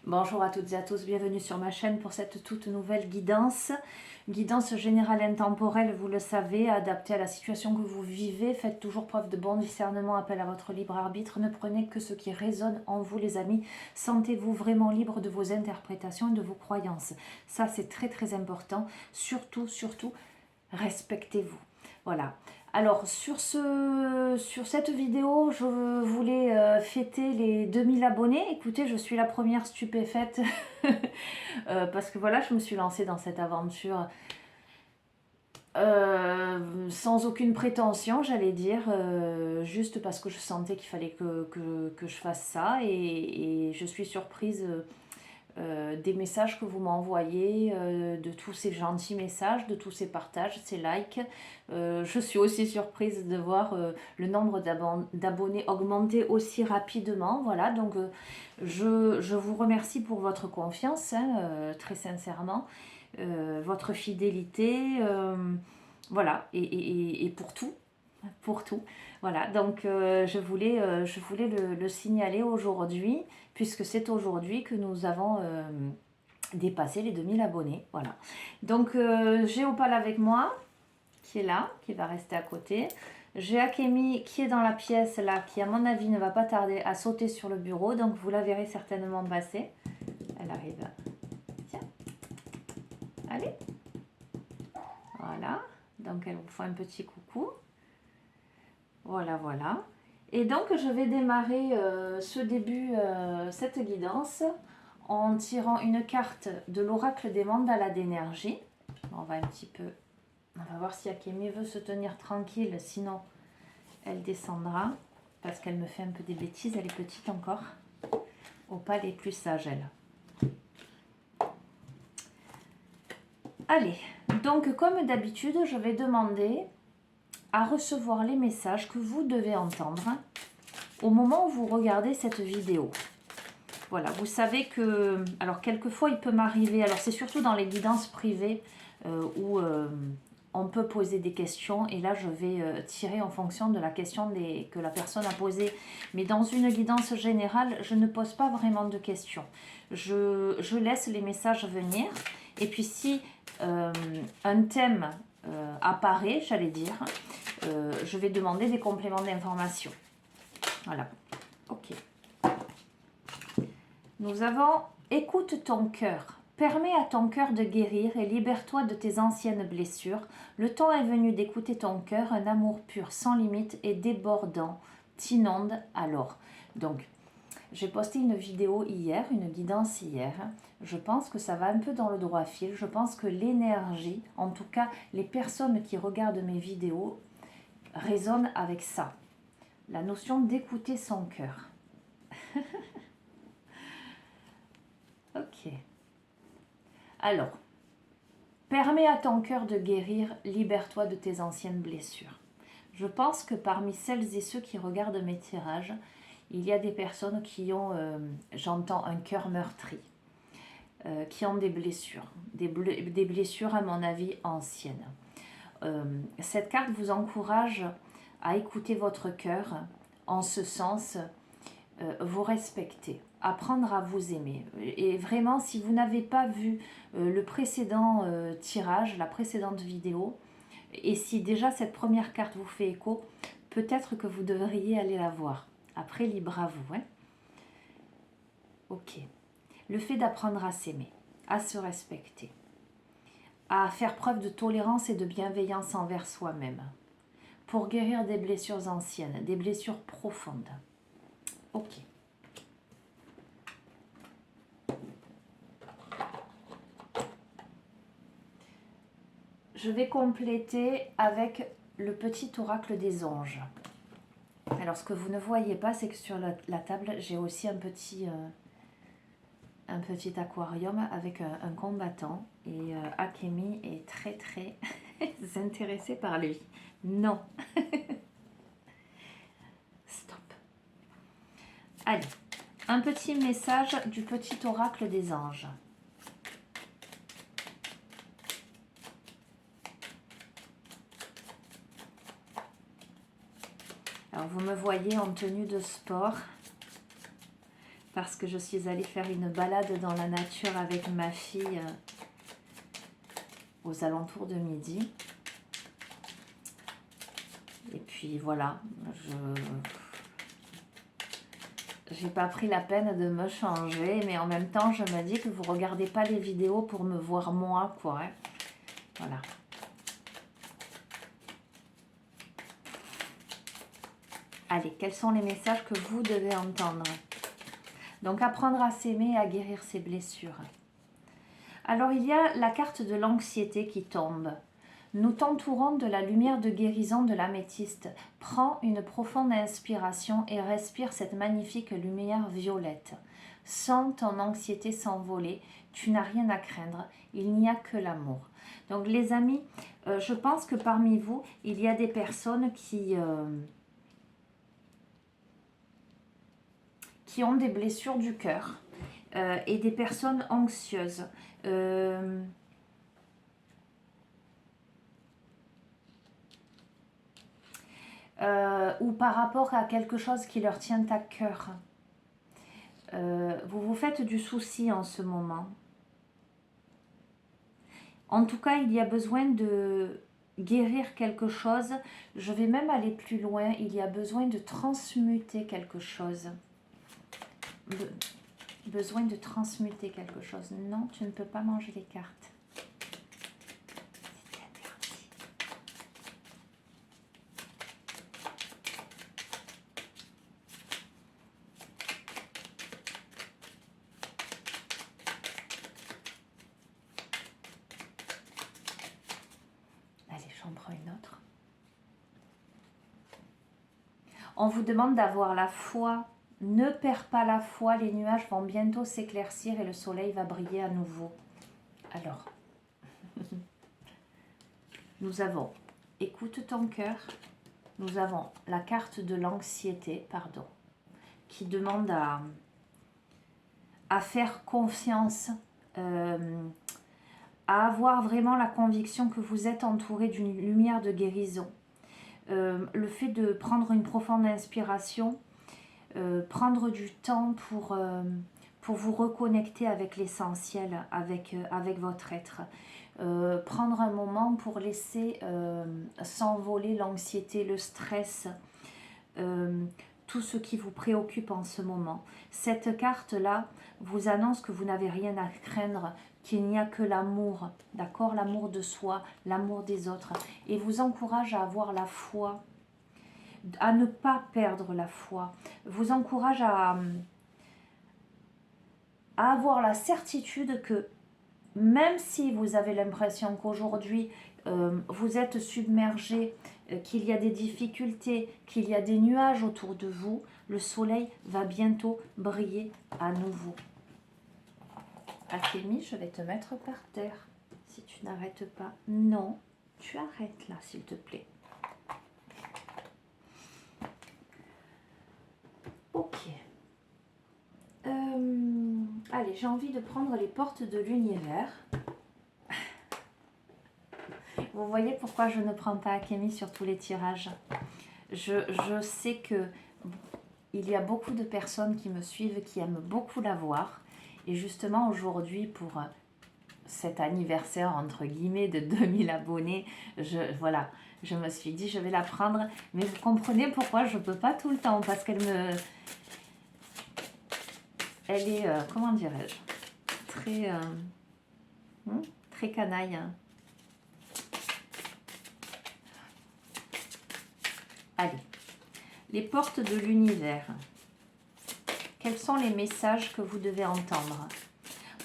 Bonjour à toutes et à tous, bienvenue sur ma chaîne pour cette toute nouvelle guidance. Guidance générale intemporelle, vous le savez, adaptée à la situation que vous vivez. Faites toujours preuve de bon discernement, appel à votre libre arbitre. Ne prenez que ce qui résonne en vous, les amis. Sentez-vous vraiment libre de vos interprétations et de vos croyances. Ça, c'est très très important. Surtout, respectez-vous. Voilà. Alors, sur cette vidéo, je voulais fêter les 2000 abonnés. Écoutez, je suis la première stupéfaite parce que voilà, je me suis lancée dans cette aventure sans aucune prétention, j'allais dire, juste parce que je sentais qu'il fallait que je fasse ça et je suis surprise des messages que vous m'envoyez, de tous ces gentils messages, de tous ces partages, ces likes. Je suis aussi surprise de voir le nombre d'abonnés augmenter aussi rapidement. Voilà, donc je vous remercie pour votre confiance, hein, très sincèrement, votre fidélité, voilà, et pour tout. Pour tout. Voilà, donc je voulais le signaler aujourd'hui, puisque c'est aujourd'hui que nous avons dépassé les 2000 abonnés. Voilà. Donc j'ai Opal avec moi, qui est là, qui va rester à côté. J'ai Akemi qui est dans la pièce là, qui à mon avis ne va pas tarder à sauter sur le bureau, donc vous la verrez certainement passer. Elle arrive. Tiens, allez. Voilà, donc elle vous fait un petit coucou. Voilà, voilà. Et donc, je vais démarrer cette guidance en tirant une carte de l'oracle des mandalas d'énergie. On va on va voir si Akemi veut se tenir tranquille, sinon elle descendra parce qu'elle me fait un peu des bêtises, elle est petite encore. Opal est plus sage, elle. Allez, donc comme d'habitude, je vais demander à recevoir les messages que vous devez entendre au moment où vous regardez cette vidéo. Voilà, vous savez que, alors quelquefois il peut m'arriver, alors c'est surtout dans les guidances privées où on peut poser des questions et là je vais tirer en fonction de la question que la personne a posée. Mais dans une guidance générale, je ne pose pas vraiment de questions. Je laisse les messages venir et puis si un thème apparaît, j'allais dire, je vais demander des compléments d'information. Voilà, ok. Nous avons « Écoute ton cœur ». Permets à ton cœur de guérir et libère-toi de tes anciennes blessures. Le temps est venu d'écouter ton cœur, un amour pur, sans limite et débordant t'inonde alors. Donc, j'ai posté une vidéo hier, une guidance hier. Je pense que ça va un peu dans le droit fil. Je pense que l'énergie, en tout cas les personnes qui regardent mes vidéos, résonnent avec ça. La notion d'écouter son cœur. Ok. Alors, permets à ton cœur de guérir, libère-toi de tes anciennes blessures. Je pense que parmi celles et ceux qui regardent mes tirages, il y a des personnes qui ont, j'entends, un cœur meurtri, qui ont des blessures, des blessures à mon avis anciennes. Cette carte vous encourage à écouter votre cœur, en ce sens, vous respecter, apprendre à vous aimer. Et vraiment, si vous n'avez pas vu le précédent tirage, la précédente vidéo, et si déjà cette première carte vous fait écho, peut-être que vous devriez aller la voir. Après, libre à vous. Hein. Ok. Le fait d'apprendre à s'aimer, à se respecter, à faire preuve de tolérance et de bienveillance envers soi-même, pour guérir des blessures anciennes, des blessures profondes. Ok. Je vais compléter avec le petit oracle des anges. Alors, ce que vous ne voyez pas, c'est que sur la table, j'ai aussi un petit aquarium avec un combattant. Et Akemi est très, très intéressé par lui. Non. Stop. Allez, un petit message du petit oracle des anges. Alors, vous me voyez en tenue de sport. parce que je suis allée faire une balade dans la nature avec ma fille aux alentours de midi. Et puis voilà, j'ai pas pris la peine de me changer, mais en même temps, je me dis que vous regardez pas les vidéos pour me voir moi, quoi. Hein. Voilà. Allez, quels sont les messages que vous devez entendre? Donc, apprendre à s'aimer et à guérir ses blessures. Alors, il y a la carte de l'anxiété qui tombe. Nous t'entourons de la lumière de guérison de l'améthyste. Prends une profonde inspiration et respire cette magnifique lumière violette. Sens ton anxiété s'envoler. Tu n'as rien à craindre. Il n'y a que l'amour. Donc, les amis, je pense que parmi vous, il y a des personnes qui ont des blessures du cœur et des personnes anxieuses. Ou par rapport à quelque chose qui leur tient à cœur. Vous vous faites du souci en ce moment. En tout cas, il y a besoin de guérir quelque chose. Je vais même aller plus loin. Il y a besoin de transmuter quelque chose. Besoin de transmuter quelque chose. Non, tu ne peux pas manger les cartes. C'est interdit. Allez, j'en prends une autre. On vous demande d'avoir la foi. Ne perds pas la foi, les nuages vont bientôt s'éclaircir et le soleil va briller à nouveau. Alors, nous avons écoute ton cœur. Nous avons la carte de l'anxiété, pardon, qui demande à faire confiance, à avoir vraiment la conviction que vous êtes entouré d'une lumière de guérison. Le fait de prendre une profonde inspiration, prendre du temps pour vous reconnecter avec l'essentiel, avec votre être. Prendre un moment pour laisser s'envoler l'anxiété, le stress, tout ce qui vous préoccupe en ce moment. Cette carte-là vous annonce que vous n'avez rien à craindre, qu'il n'y a que l'amour, d'accord, l'amour de soi, l'amour des autres, et vous encourage à avoir la foi, à ne pas perdre la foi, vous encourage à avoir la certitude que même si vous avez l'impression qu'aujourd'hui vous êtes submergé, qu'il y a des difficultés, qu'il y a des nuages autour de vous, le soleil va bientôt briller à nouveau. Akemi, je vais te mettre par terre si tu n'arrêtes pas. Non, tu arrêtes là s'il te plaît. Ok. Allez, j'ai envie de prendre les portes de l'univers. Vous voyez pourquoi je ne prends pas Akemi sur tous les tirages. Je sais que il y a beaucoup de personnes qui me suivent, qui aiment beaucoup la voir. Et justement aujourd'hui, pour cet anniversaire entre guillemets de 2000 abonnés, voilà, je me suis dit je vais la prendre. Mais vous comprenez pourquoi je ne peux pas tout le temps, parce qu'elle est, comment dirais-je, très canaille. Allez, les portes de l'univers. Quels sont les messages que vous devez entendre?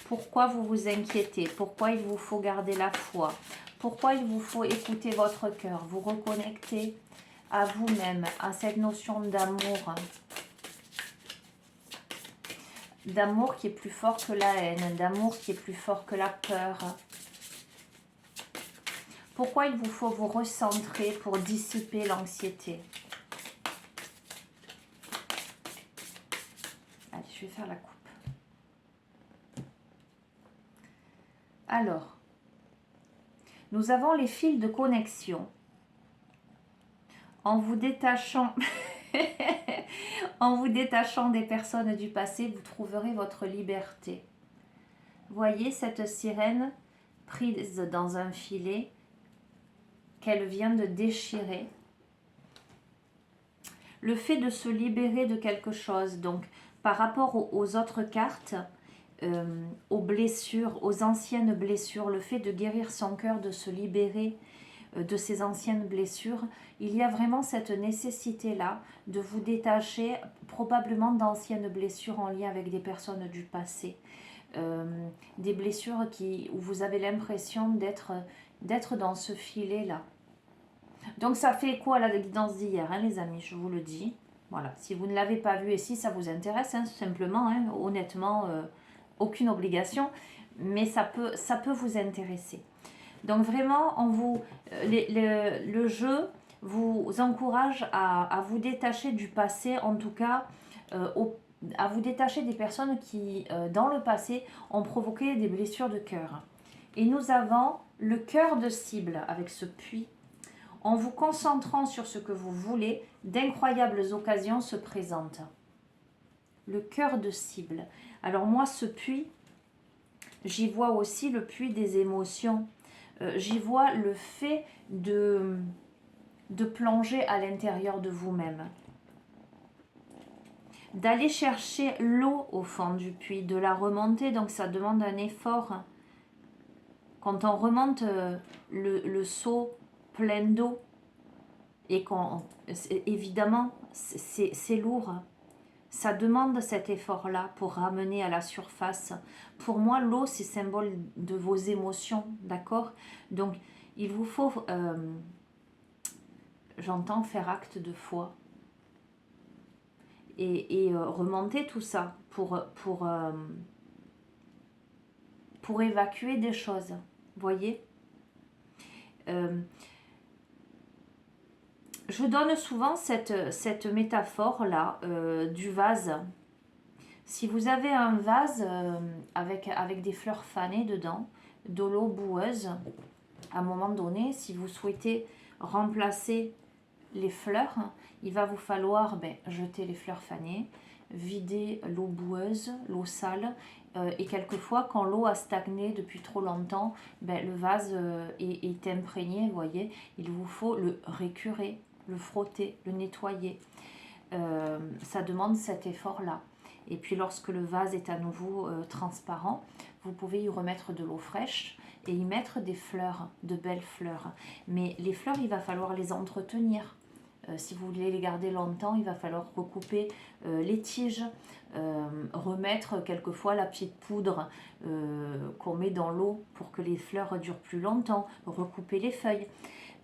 Pourquoi vous vous inquiétez? Pourquoi il vous faut garder la foi? Pourquoi il vous faut écouter votre cœur? Vous reconnecter à vous-même, à cette notion d'amour. D'amour qui est plus fort que la haine, d'amour qui est plus fort que la peur. Pourquoi il vous faut vous recentrer pour dissiper l'anxiété? Allez, je vais faire la coupe. Alors, nous avons les fils de connexion. En vous détachant, En vous détachant des personnes du passé, vous trouverez votre liberté. Voyez cette sirène prise dans un filet qu'elle vient de déchirer. Le fait de se libérer de quelque chose, donc par rapport aux autres cartes, aux blessures, aux anciennes blessures, le fait de guérir son cœur, de se libérer de ces anciennes blessures, il y a vraiment cette nécessité-là de vous détacher probablement d'anciennes blessures en lien avec des personnes du passé. Des blessures où vous avez l'impression d'être dans ce filet-là. Donc ça fait écho à la guidance d'hier, hein, les amis, je vous le dis. Voilà, si vous ne l'avez pas vu et si ça vous intéresse, hein, simplement, hein, honnêtement, aucune obligation, mais ça peut vous intéresser. Donc vraiment, le jeu vous encourage à vous détacher du passé, en tout cas, à vous détacher des personnes qui, dans le passé, ont provoqué des blessures de cœur. Et nous avons le cœur de cible avec ce puits. En vous concentrant sur ce que vous voulez, d'incroyables occasions se présentent. Le cœur de cible. Alors moi, ce puits, j'y vois aussi le puits des émotions. J'y vois le fait de plonger à l'intérieur de vous-même. D'aller chercher l'eau au fond du puits, de la remonter, donc ça demande un effort. Quand on remonte le seau plein d'eau, et évidemment, c'est lourd. Ça demande cet effort-là pour ramener à la surface. Pour moi, l'eau, c'est symbole de vos émotions, d'accord? Donc, il vous faut, j'entends, faire acte de foi. Et remonter tout ça pour évacuer des choses. Voyez? Je donne souvent cette métaphore-là du vase. Si vous avez un vase avec des fleurs fanées dedans, de l'eau boueuse, à un moment donné, si vous souhaitez remplacer les fleurs, il va vous falloir jeter les fleurs fanées, vider l'eau boueuse, l'eau sale, et quelquefois quand l'eau a stagné depuis trop longtemps, le vase est imprégné, vous voyez, il vous faut le récurer, le frotter, le nettoyer. Ça demande cet effort-là. Et puis lorsque le vase est à nouveau transparent, vous pouvez y remettre de l'eau fraîche et y mettre des fleurs, de belles fleurs. Mais les fleurs, il va falloir les entretenir. Si vous voulez les garder longtemps, il va falloir recouper les tiges, remettre quelquefois la petite poudre qu'on met dans l'eau pour que les fleurs durent plus longtemps, recouper les feuilles.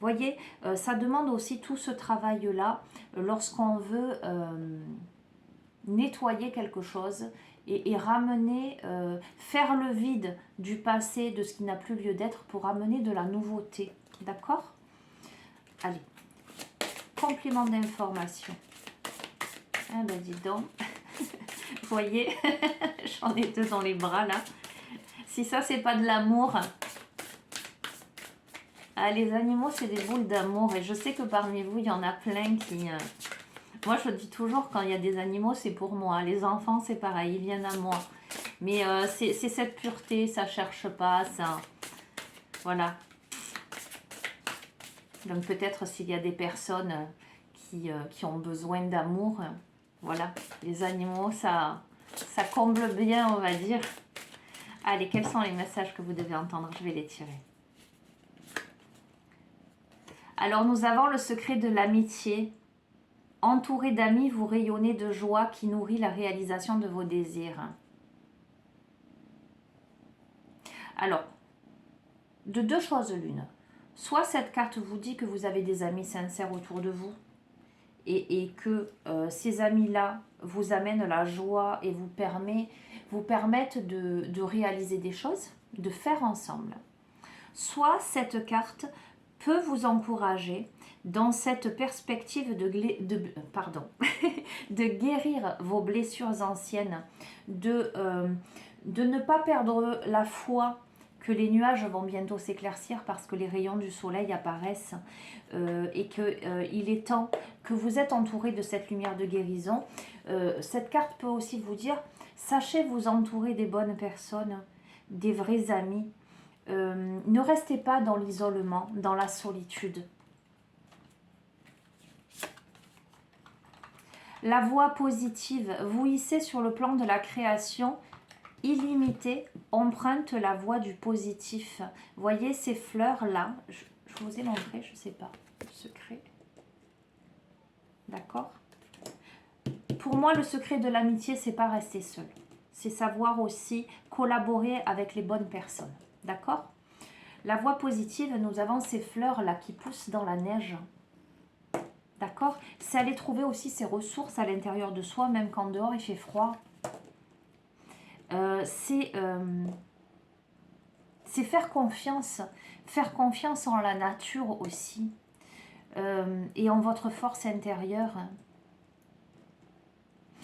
Voyez, ça demande aussi tout ce travail-là lorsqu'on veut nettoyer quelque chose et ramener, faire le vide du passé, de ce qui n'a plus lieu d'être pour ramener de la nouveauté. D'accord? Allez, complément d'information. Ah ben dis donc, vous voyez, j'en ai deux dans les bras là. Si ça c'est pas de l'amour... Ah, les animaux, c'est des boules d'amour. Et je sais que parmi vous, il y en a plein qui... Moi, je dis toujours, quand il y a des animaux, c'est pour moi. Les enfants, c'est pareil, ils viennent à moi. Mais c'est cette pureté, ça cherche pas, ça... Voilà. Donc peut-être s'il y a des personnes qui ont besoin d'amour, voilà. Les animaux, ça comble bien, on va dire. Allez, quels sont les messages que vous devez entendre? Je vais les tirer. Alors nous avons le secret de l'amitié. Entouré d'amis, vous rayonnez de joie qui nourrit la réalisation de vos désirs. Alors, de deux choses l'une. Soit cette carte vous dit que vous avez des amis sincères autour de vous et que ces amis-là vous amènent la joie et vous permettent de réaliser des choses, de faire ensemble. Soit cette carte peut vous encourager dans cette perspective de guérir vos blessures anciennes, de ne pas perdre la foi que les nuages vont bientôt s'éclaircir parce que les rayons du soleil apparaissent et qu'il est temps que vous êtes entouré de cette lumière de guérison. Cette carte peut aussi vous dire, sachez vous entourer des bonnes personnes, des vrais amis. Ne restez pas dans l'isolement, dans la solitude. La voie positive, vous hissez sur le plan de la création illimitée, emprunte la voie du positif. Voyez ces fleurs-là, je vous ai montré, je ne sais pas, le secret. D'accord? Pour moi, le secret de l'amitié, c'est pas rester seul. C'est savoir aussi collaborer avec les bonnes personnes. D'accord? La voie positive, nous avons ces fleurs-là qui poussent dans la neige. D'accord? C'est aller trouver aussi ses ressources à l'intérieur de soi, même quand dehors il fait froid. C'est faire confiance en la nature aussi, et en votre force intérieure.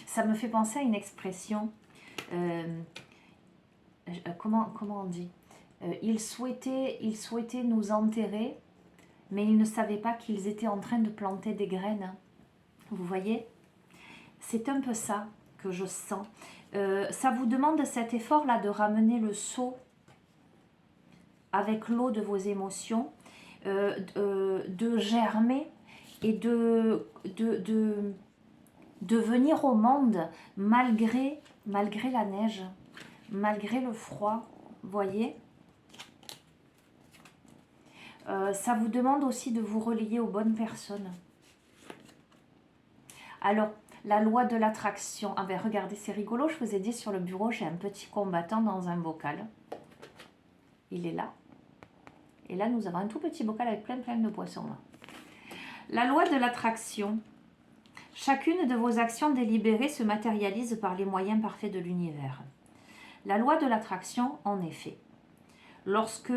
Ça me fait penser à une expression, comment on dit, ils souhaitaient nous enterrer, mais ils ne savaient pas qu'ils étaient en train de planter des graines. Vous voyez? C'est un peu ça que je sens. Ça vous demande cet effort-là de ramener le seau avec l'eau de vos émotions, de germer et de venir au monde malgré la neige, malgré le froid, voyez. Ça vous demande aussi de vous relier aux bonnes personnes. Alors, la loi de l'attraction. Ah ben regardez, c'est rigolo, je vous ai dit sur le bureau, j'ai un petit combattant dans un bocal. Il est là. Et là, nous avons un tout petit bocal avec plein de poissons. Là. La loi de l'attraction. Chacune de vos actions délibérées se matérialise par les moyens parfaits de l'univers. La loi de l'attraction, en effet, lorsque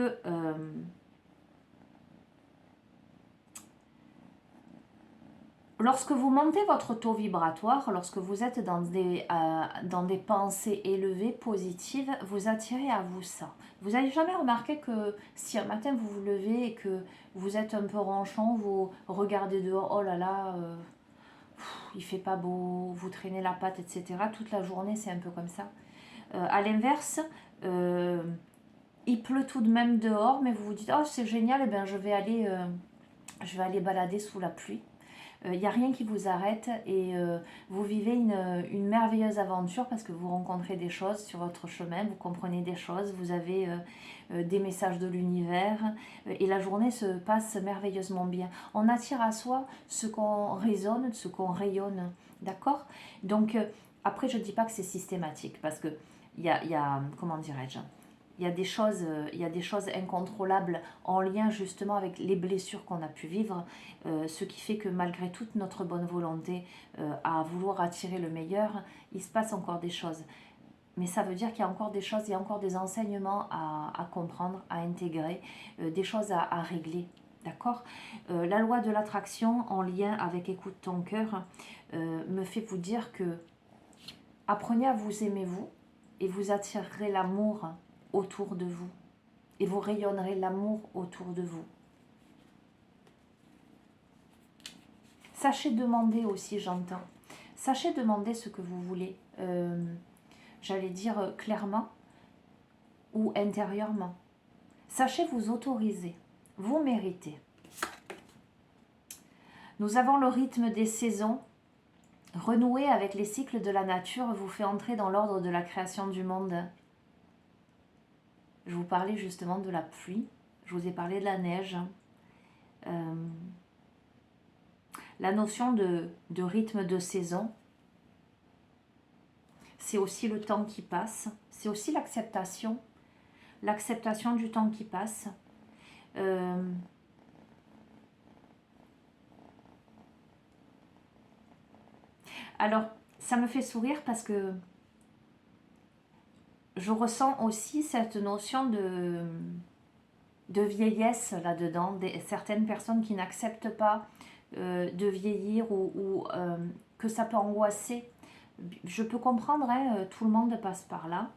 vous montez votre taux vibratoire, lorsque vous êtes dans des pensées élevées, positives, vous attirez à vous ça. Vous n'avez jamais remarqué que si un matin vous vous levez et que vous êtes un peu ronchon, vous regardez dehors, oh là là, il fait pas beau, vous traînez la patte, etc. Toute la journée, c'est un peu comme ça. À l'inverse, il pleut tout de même dehors, mais vous vous dites, oh c'est génial, eh bien, je vais aller balader sous la pluie. Il n'y a rien qui vous arrête et vous vivez une merveilleuse aventure parce que vous rencontrez des choses sur votre chemin, vous comprenez des choses, vous avez des messages de l'univers et la journée se passe merveilleusement bien. On attire à soi ce qu'on résonne, ce qu'on rayonne, d'accord? Donc après je ne dis pas que c'est systématique parce que il y a comment dirais-je, il y a des choses incontrôlables en lien justement avec les blessures qu'on a pu vivre, ce qui fait que malgré toute notre bonne volonté à vouloir attirer le meilleur, il se passe encore des choses. Mais ça veut dire qu'il y a encore des choses, il y a encore des enseignements à comprendre, à intégrer, des choses à régler. D'accord? La loi de l'attraction en lien avec écoute ton cœur me fait vous dire que apprenez à vous aimer vous et vous attirerez l'amour autour de vous et vous rayonnerez l'amour autour de vous. Sachez demander aussi, j'entends. Sachez demander ce que vous voulez, j'allais dire clairement ou intérieurement. Sachez vous autoriser, vous méritez. Nous avons le rythme des saisons. Renouer avec les cycles de la nature vous fait entrer dans l'ordre de la création du monde. Je vous parlais justement de la pluie, je vous ai parlé de la neige. La notion de rythme de saison, c'est aussi le temps qui passe, c'est aussi l'acceptation du temps qui passe. Alors, ça me fait sourire parce que je ressens aussi cette notion de vieillesse là-dedans, certaines personnes qui n'acceptent pas de vieillir ou que ça peut angoisser. Je peux comprendre, hein, tout le monde passe par là.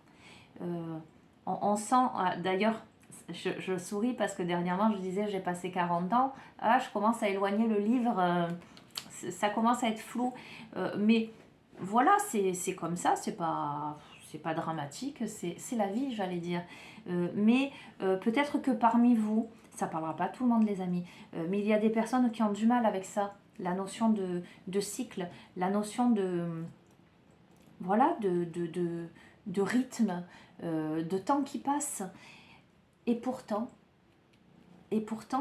On sent, d'ailleurs, je souris parce que dernièrement, je disais, j'ai passé 40 ans. Ah, je commence à éloigner le livre. Ça commence à être flou. Mais voilà, c'est comme ça. C'est pas dramatique. C'est la vie, j'allais dire. Mais peut-être que parmi vous, ça parlera pas à tout le monde, les amis, mais il y a des personnes qui ont du mal avec ça. La notion de cycle, la notion de... Voilà, de rythme, de temps qui passe. Et pourtant,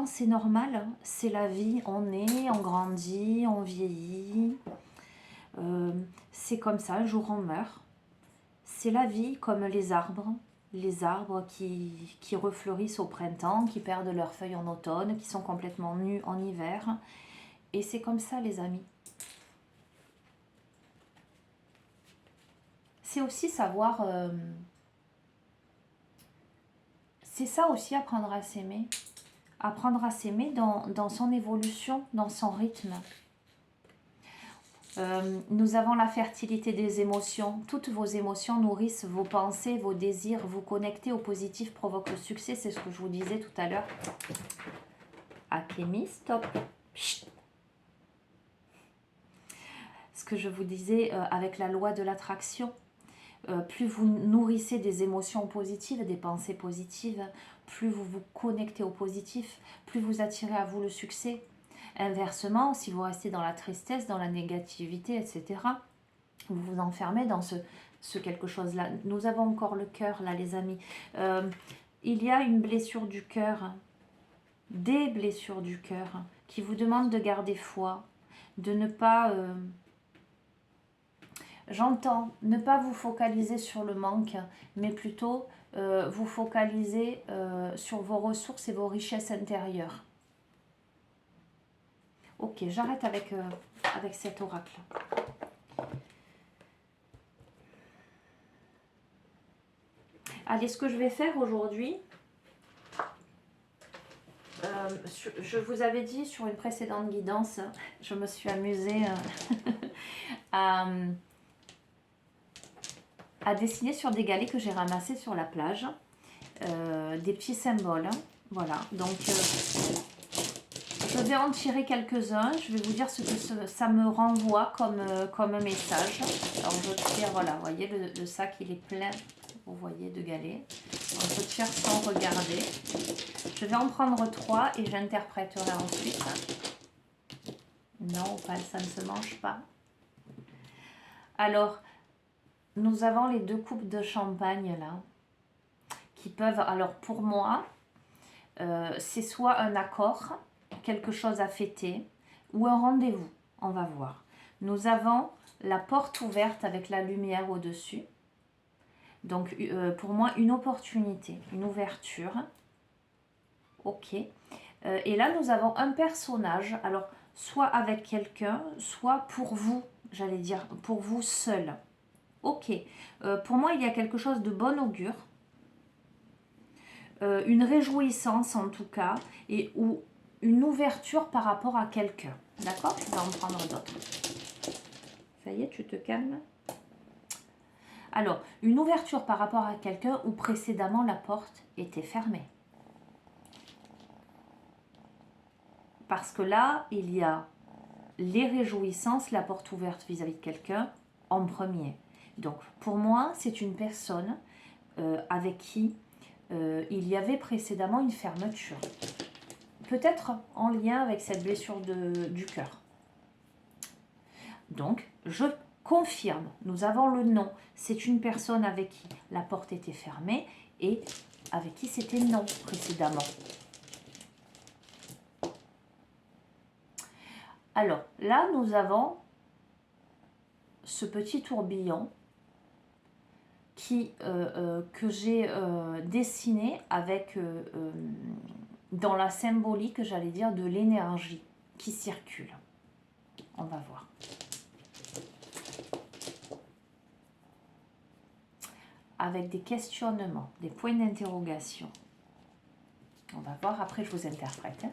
c'est normal, c'est la vie, on naît, on grandit, on vieillit, c'est comme ça, un jour on meurt. C'est la vie comme les arbres qui refleurissent au printemps, qui perdent leurs feuilles en automne, qui sont complètement nus en hiver. Et c'est comme ça, les amis. C'est aussi savoir... c'est ça aussi, apprendre à s'aimer. Apprendre à s'aimer dans son évolution, dans son rythme. Nous avons la fertilité des émotions. Toutes vos émotions nourrissent vos pensées, vos désirs. Vous connecter au positif provoque le succès. C'est ce que je vous disais tout à l'heure. Akemi, stop. Chut. Ce que je vous disais avec la loi de l'attraction. Plus vous nourrissez des émotions positives, des pensées positives, plus vous vous connectez au positif, plus vous attirez à vous le succès. Inversement, si vous restez dans la tristesse, dans la négativité, etc., vous vous enfermez dans ce quelque chose-là. Nous avons encore le cœur, là, les amis. Il y a une blessure du cœur, des blessures du cœur, qui vous demandent de garder foi, de ne pas... J'entends, ne pas vous focaliser sur le manque, mais plutôt vous focaliser sur vos ressources et vos richesses intérieures. Ok, j'arrête avec cet oracle. Allez, ce que je vais faire aujourd'hui, je vous avais dit sur une précédente guidance, je me suis amusée à dessiner sur des galets que j'ai ramassés sur la plage, des petits symboles. Voilà, donc je vais en tirer quelques-uns. Je vais vous dire ce que ça me renvoie comme un message. Alors je tire, voilà, vous voyez, le sac il est plein, vous voyez, de galets. Donc je tire sans regarder. Je vais en prendre 3 et j'interpréterai ensuite. Non, ça ne se mange pas. Alors, nous avons les 2 coupes de champagne là, qui peuvent, alors pour moi, c'est soit un accord, quelque chose à fêter, ou un rendez-vous, on va voir. Nous avons la porte ouverte avec la lumière au-dessus. Donc pour moi, une opportunité, une ouverture. Ok. Et là, nous avons un personnage, alors soit avec quelqu'un, soit pour vous, j'allais dire, pour vous seul. Ok. Pour moi, il y a quelque chose de bon augure. Une réjouissance en tout cas, ou une ouverture par rapport à quelqu'un. D'accord? Je vais en prendre d'autres. Ça y est, tu te calmes? Alors, une ouverture par rapport à quelqu'un où précédemment la porte était fermée. Parce que là, il y a les réjouissances, la porte ouverte vis-à-vis de quelqu'un en premier. Donc, pour moi, c'est une personne avec qui il y avait précédemment une fermeture. Peut-être en lien avec cette blessure du cœur. Donc, je confirme, nous avons le nom. C'est une personne avec qui la porte était fermée et avec qui c'était non précédemment. Alors, là, nous avons ce petit tourbillon que j'ai dessiné avec, dans la symbolique, j'allais dire, de l'énergie qui circule. On va voir. Avec des questionnements, des points d'interrogation. On va voir, après je vous interprète.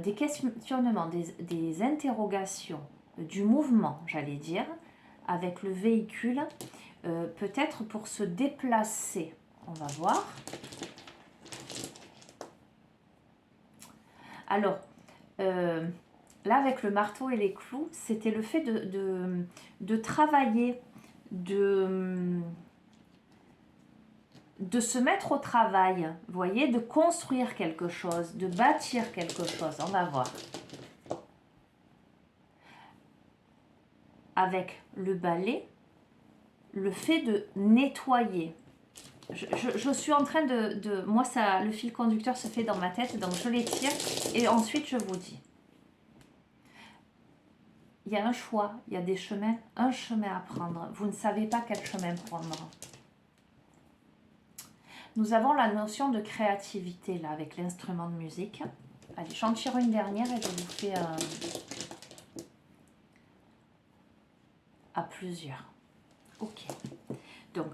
Des questionnements, des interrogations, du mouvement, j'allais dire, avec le véhicule, peut-être pour se déplacer. On va voir. Alors, là, avec le marteau et les clous, c'était le fait de travailler, de se mettre au travail, vous voyez, de construire quelque chose, de bâtir quelque chose. On va voir. Avec le balai, le fait de nettoyer. Je suis en train moi, ça, le fil conducteur se fait dans ma tête, donc je l'étire et ensuite je vous dis. Il y a un choix, il y a des chemins, un chemin à prendre. Vous ne savez pas quel chemin prendre. Nous avons la notion de créativité là avec l'instrument de musique. Allez, j'en tire une dernière et je vous fais à plusieurs. Ok. Donc,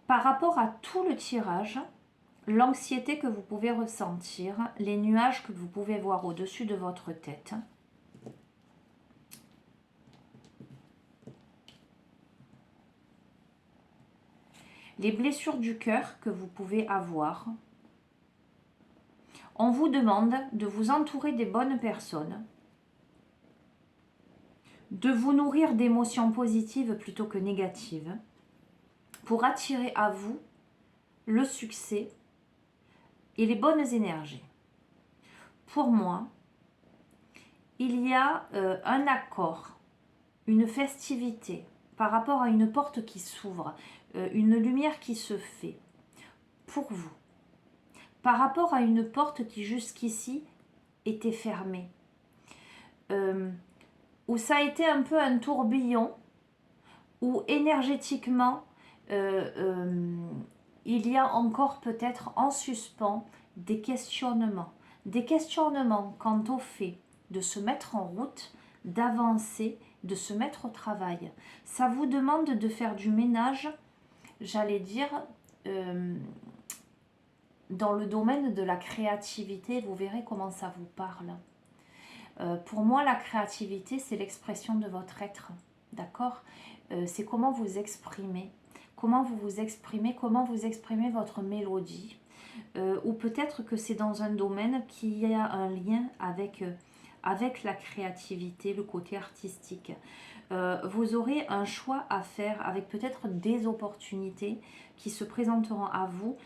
par rapport à tout le tirage, l'anxiété que vous pouvez ressentir, les nuages que vous pouvez voir au-dessus de votre tête, les blessures du cœur que vous pouvez avoir, on vous demande de vous entourer des bonnes personnes, de vous nourrir d'émotions positives plutôt que négatives, pour attirer à vous le succès et les bonnes énergies. Pour moi, il y a un accord, une festivité par rapport à une porte qui s'ouvre, une lumière qui se fait pour vous, par rapport à une porte qui jusqu'ici était fermée, où ça a été un peu un tourbillon, où énergétiquement, il y a encore peut-être en suspens des questionnements quant au fait de se mettre en route, d'avancer, de se mettre au travail. Ça vous demande de faire du ménage, j'allais dire, dans le domaine de la créativité. Vous verrez comment ça vous parle. Pour moi, la créativité, c'est l'expression de votre être, d'accord ? C'est comment vous exprimez, comment vous exprimez votre mélodie, ou peut-être que c'est dans un domaine qui a un lien avec la créativité, le côté artistique. Vous aurez un choix à faire avec peut-être des opportunités qui se présenteront à vous,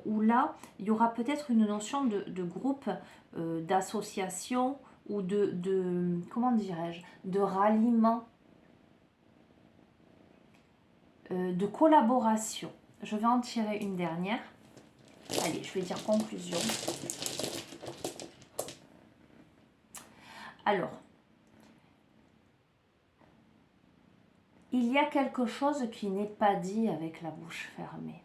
où là, il y aura peut-être une notion de groupe, d'association ou comment dirais-je, de ralliement, de collaboration. Je vais en tirer une dernière. Allez, je vais dire conclusion. Alors, il y a quelque chose qui n'est pas dit avec la bouche fermée.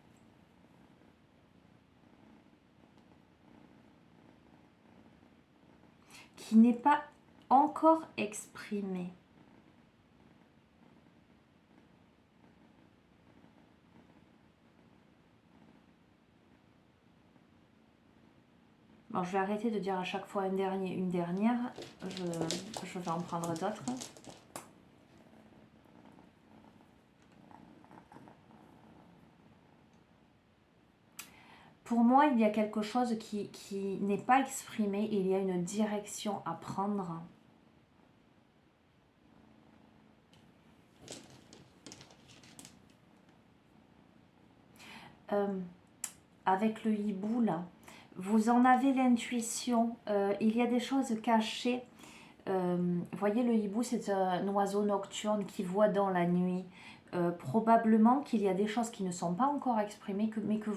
Qui n'est pas encore exprimé. Bon, je vais arrêter de dire à chaque fois une dernière. Je vais en prendre d'autres. Pour moi, il y a quelque chose qui n'est pas exprimé. Il y a une direction à prendre. Avec le hibou, là, vous en avez l'intuition. Il y a des choses cachées. Voyez, le hibou, c'est un oiseau nocturne qui voit dans la nuit. Probablement qu'il y a des choses qui ne sont pas encore exprimées, mais que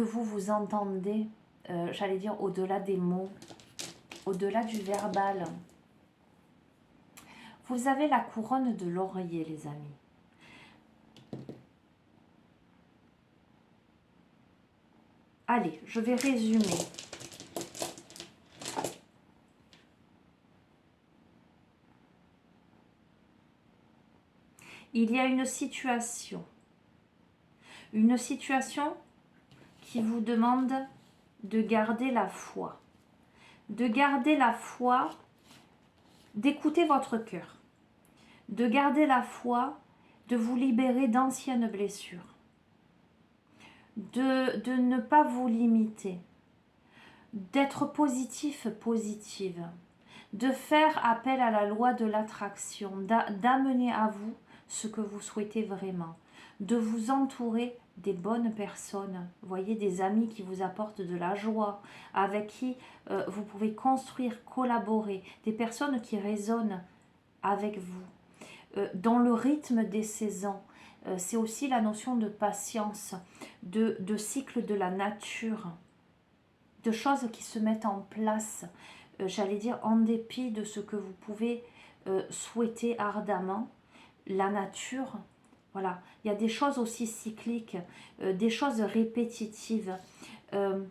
vous entendez, j'allais dire, au-delà des mots, au-delà du verbal. Vous avez la couronne de l'oreiller, les amis. Allez, je vais résumer. Il y a une situation qui vous demande de garder la foi. De garder la foi, d'écouter votre cœur. De garder la foi, de vous libérer d'anciennes blessures. De ne pas vous limiter. D'être positif, positive. De faire appel à la loi de l'attraction. D'amener à vous ce que vous souhaitez vraiment. De vous entourer des bonnes personnes, voyez, des amis qui vous apportent de la joie, avec qui vous pouvez construire, collaborer, des personnes qui résonnent avec vous. Dans le rythme des saisons, c'est aussi la notion de patience, de cycle de la nature, de choses qui se mettent en place, j'allais dire en dépit de ce que vous pouvez souhaiter ardemment, la nature. Voilà, il y a des choses aussi cycliques, des choses répétitives. Il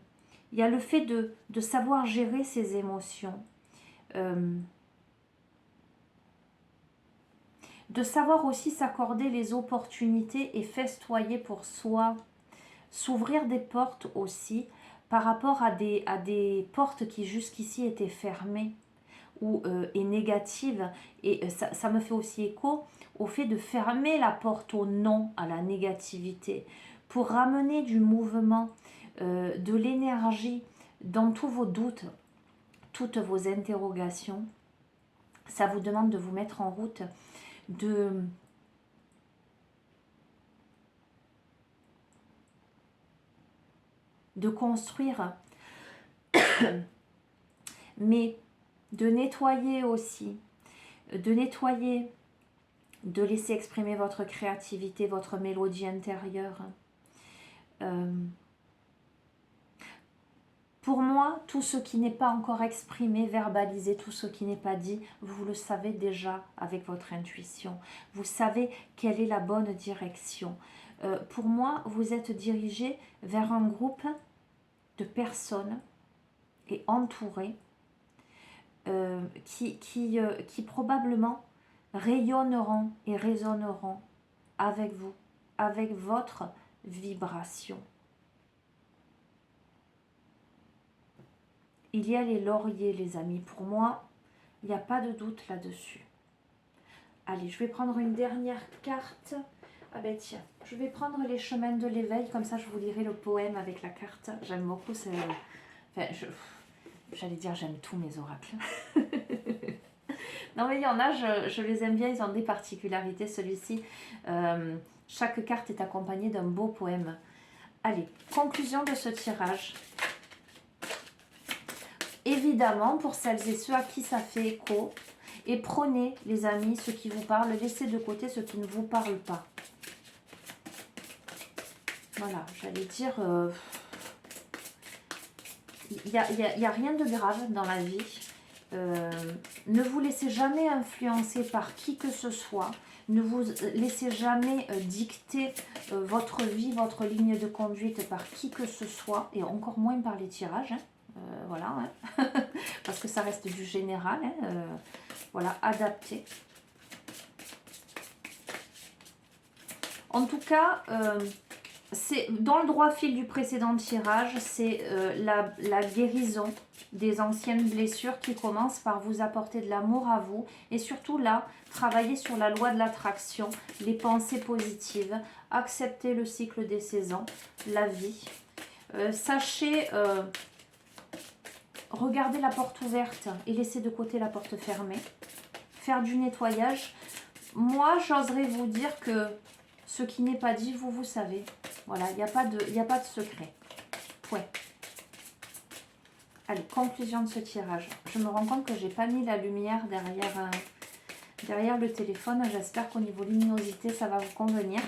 y a le fait de savoir gérer ses émotions, de savoir aussi s'accorder les opportunités et festoyer pour soi, s'ouvrir des portes aussi par rapport à des portes qui jusqu'ici étaient fermées ou et négatives. Et ça me fait aussi écho au fait de fermer la porte au non, à la négativité, pour ramener du mouvement, de l'énergie dans tous vos doutes, toutes vos interrogations. Ça vous demande de vous mettre en route, de construire, mais de nettoyer aussi, de nettoyer, de laisser exprimer votre créativité, votre mélodie intérieure. Pour moi, tout ce qui n'est pas encore exprimé, verbalisé, tout ce qui n'est pas dit, vous le savez déjà avec votre intuition. Vous savez quelle est la bonne direction. Pour moi, vous êtes dirigé vers un groupe de personnes et entouré qui probablement rayonneront et résonneront avec vous, avec votre vibration. Il y a les lauriers, les amis. Pour moi, il n'y a pas de doute là-dessus. Allez, je vais prendre une dernière carte. Ah ben tiens, je vais prendre les chemins de l'éveil, comme ça je vous lirai le poème avec la carte. J'aime beaucoup, enfin, j'allais dire j'aime tous mes oracles. Non mais il y en a, je les aime bien, ils ont des particularités. Celui-ci, chaque carte est accompagnée d'un beau poème. Allez, conclusion de ce tirage. Évidemment, pour celles et ceux à qui ça fait écho, et prenez, les amis, ce qui vous parle, laissez de côté ce qui ne vous parle pas. Voilà, j'allais dire, il n'y a rien de grave dans la vie. Ne vous laissez jamais influencer par qui que ce soit. Ne vous laissez jamais dicter votre vie, votre ligne de conduite par qui que ce soit, et encore moins par les tirages. Hein. Voilà, hein. Parce que ça reste du général. Hein. Voilà, adapté. En tout cas, c'est dans le droit fil du précédent tirage, c'est la guérison des anciennes blessures qui commence par vous apporter de l'amour à vous. Et surtout là, travailler sur la loi de l'attraction, les pensées positives, accepter le cycle des saisons, la vie. Sachez... regardez la porte ouverte et laissez de côté la porte fermée. Faire du nettoyage. Moi, j'oserais vous dire que ce qui n'est pas dit, vous savez. Voilà, il n'y a pas de secret. Point. Allez, conclusion de ce tirage. Je me rends compte que j'ai pas mis la lumière derrière le téléphone. J'espère qu'au niveau luminosité, ça va vous convenir.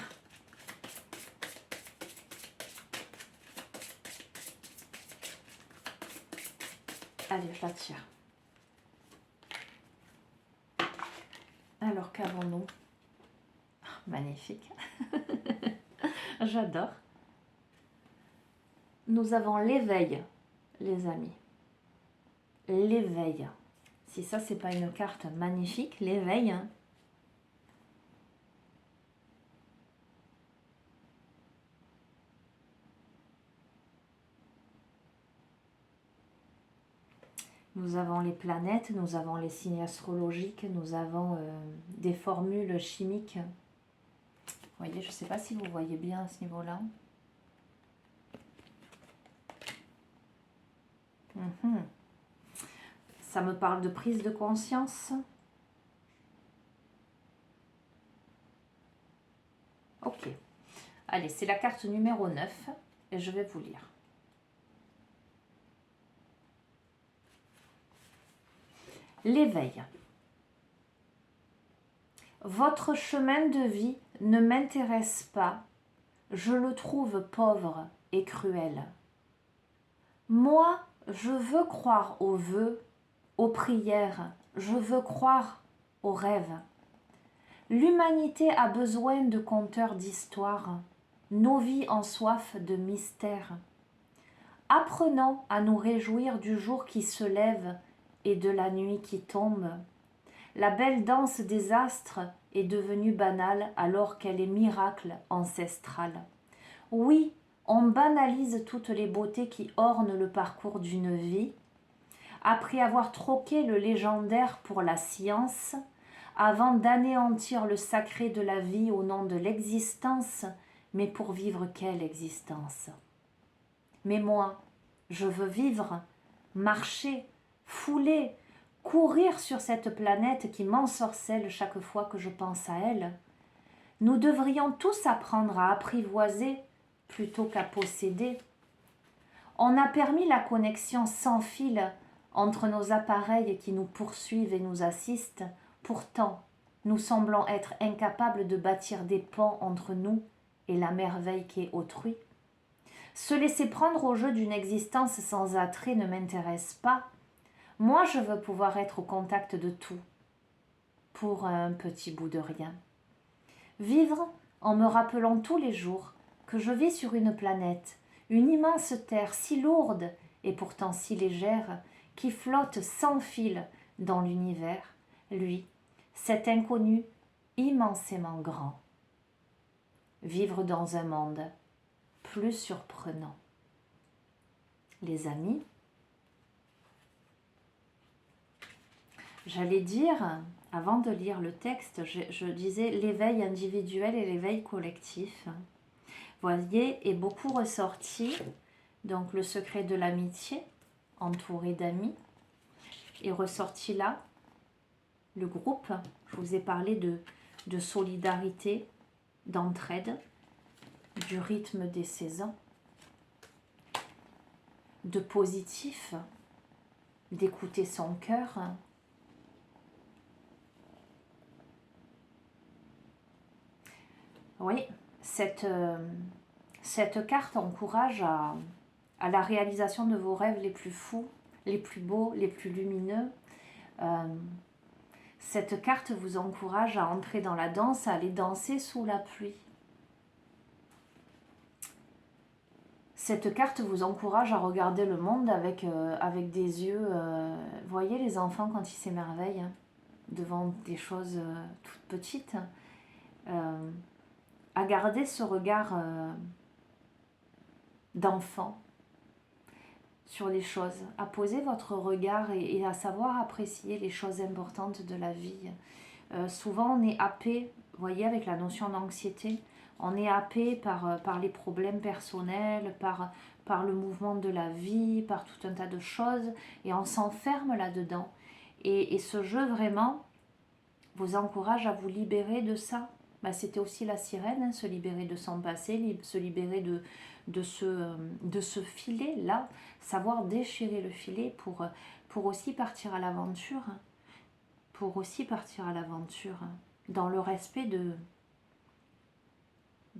Allez, je la tire. Alors, qu'avons-nous? Magnifique. J'adore. Nous avons l'éveil, les amis. L'éveil. Si ça, c'est pas une carte magnifique, l'éveil. Hein. Nous avons les planètes, nous avons les signes astrologiques, nous avons des formules chimiques. Vous voyez, je ne sais pas si vous voyez bien à ce niveau-là. Ça me parle de prise de conscience. Ok. Allez, c'est la carte numéro 9 et je vais vous lire. L'éveil. Votre chemin de vie ne m'intéresse pas. Je le trouve pauvre et cruel. Moi, je veux croire aux vœux, aux prières. Je veux croire aux rêves. L'humanité a besoin de conteurs d'histoires. Nos vies ont soif de mystère. Apprenons à nous réjouir du jour qui se lève et de la nuit qui tombe. La belle danse des astres est devenue banale alors qu'elle est miracle ancestral. Oui, on banalise toutes les beautés qui ornent le parcours d'une vie. Après avoir troqué le légendaire pour la science, avant d'anéantir le sacré de la vie au nom de l'existence, mais pour vivre quelle existence? Mais moi, je veux vivre, marcher, fouler, courir sur cette planète qui m'ensorcelle chaque fois que je pense à elle. Nous devrions tous apprendre à apprivoiser plutôt qu'à posséder. On a permis la connexion sans fil entre nos appareils qui nous poursuivent et nous assistent. Pourtant, nous semblons être incapables de bâtir des ponts entre nous et la merveille qui est autrui. Se laisser prendre au jeu d'une existence sans attrait ne m'intéresse pas. Moi, je veux pouvoir être au contact de tout, pour un petit bout de rien. Vivre en me rappelant tous les jours que je vis sur une planète, une immense terre si lourde et pourtant si légère, qui flotte sans fil dans l'univers, lui, cet inconnu immensément grand. Vivre dans un monde plus surprenant. Les amis, j'allais dire, avant de lire le texte, je disais l'éveil individuel et l'éveil collectif. Voyez, est beaucoup ressorti, donc le secret de l'amitié, entouré d'amis, est ressorti là, le groupe, je vous ai parlé de solidarité, d'entraide, du rythme des saisons, de positif, d'écouter son cœur. Oui, cette carte encourage à la réalisation de vos rêves les plus fous, les plus beaux, les plus lumineux. Cette carte vous encourage à entrer dans la danse, à aller danser sous la pluie. Cette carte vous encourage à regarder le monde avec des yeux... voyez les enfants quand ils s'émerveillent devant des choses toutes petites, à garder ce regard d'enfant sur les choses, à poser votre regard et à savoir apprécier les choses importantes de la vie. Souvent on est happé, vous voyez, avec la notion d'anxiété, on est happé par les problèmes personnels, par le mouvement de la vie, par tout un tas de choses, et on s'enferme là-dedans. Et ce jeu vraiment vous encourage à vous libérer de ça. Bah, c'était aussi la sirène, hein, se libérer de son passé, se libérer de ce filet-là, savoir déchirer le filet pour aussi partir à l'aventure, dans le respect de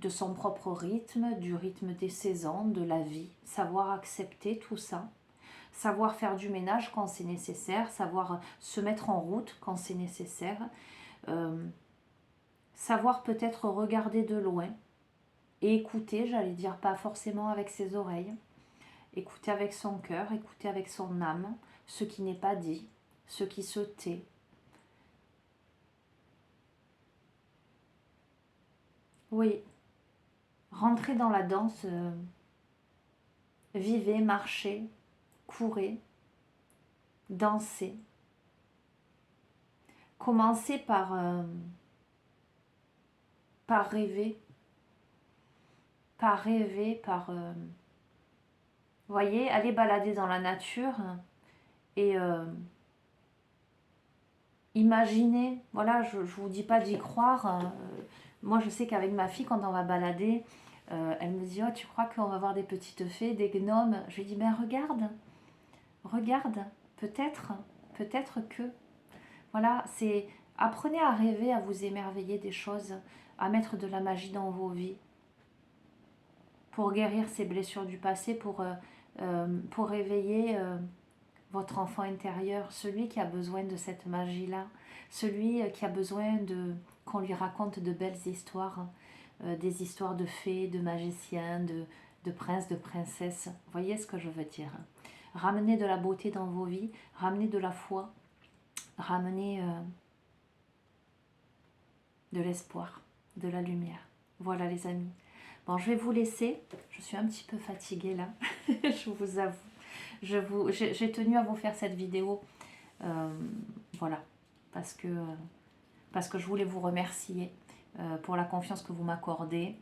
son propre rythme, du rythme des saisons, de la vie, savoir accepter tout ça, savoir faire du ménage quand c'est nécessaire, savoir se mettre en route quand c'est nécessaire, savoir peut-être regarder de loin et écouter, j'allais dire pas forcément avec ses oreilles, écouter avec son cœur, écouter avec son âme, ce qui n'est pas dit, ce qui se tait. Oui, rentrez dans la danse, vivez, marchez, courez, danser. Commencez par rêver. Par rêver, voyez, allez balader dans la nature et imaginez, voilà, je ne vous dis pas d'y croire. Moi, je sais qu'avec ma fille, quand on va balader, elle me dit, oh, tu crois qu'on va voir des petites fées, des gnomes? Je lui dis, ben regarde, regarde, peut-être que... Voilà, c'est... Apprenez à rêver, à vous émerveiller des choses, à mettre de la magie dans vos vies, pour guérir ces blessures du passé, pour réveiller votre enfant intérieur, celui qui a besoin de cette magie-là, celui qui a besoin qu'on lui raconte de belles histoires, des histoires de fées, de magiciens, de princes, de princesses. Vous voyez ce que je veux dire? Ramenez de la beauté dans vos vies, ramenez de la foi, ramenez de l'espoir, de la lumière. Voilà les amis. Bon, je vais vous laisser. Je suis un petit peu fatiguée là, je vous avoue. J'ai tenu à vous faire cette vidéo, voilà, parce que je voulais vous remercier pour la confiance que vous m'accordez.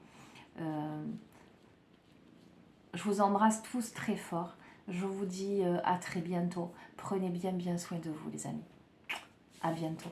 Je vous embrasse tous très fort. Je vous dis à très bientôt. Prenez bien soin de vous les amis. À bientôt.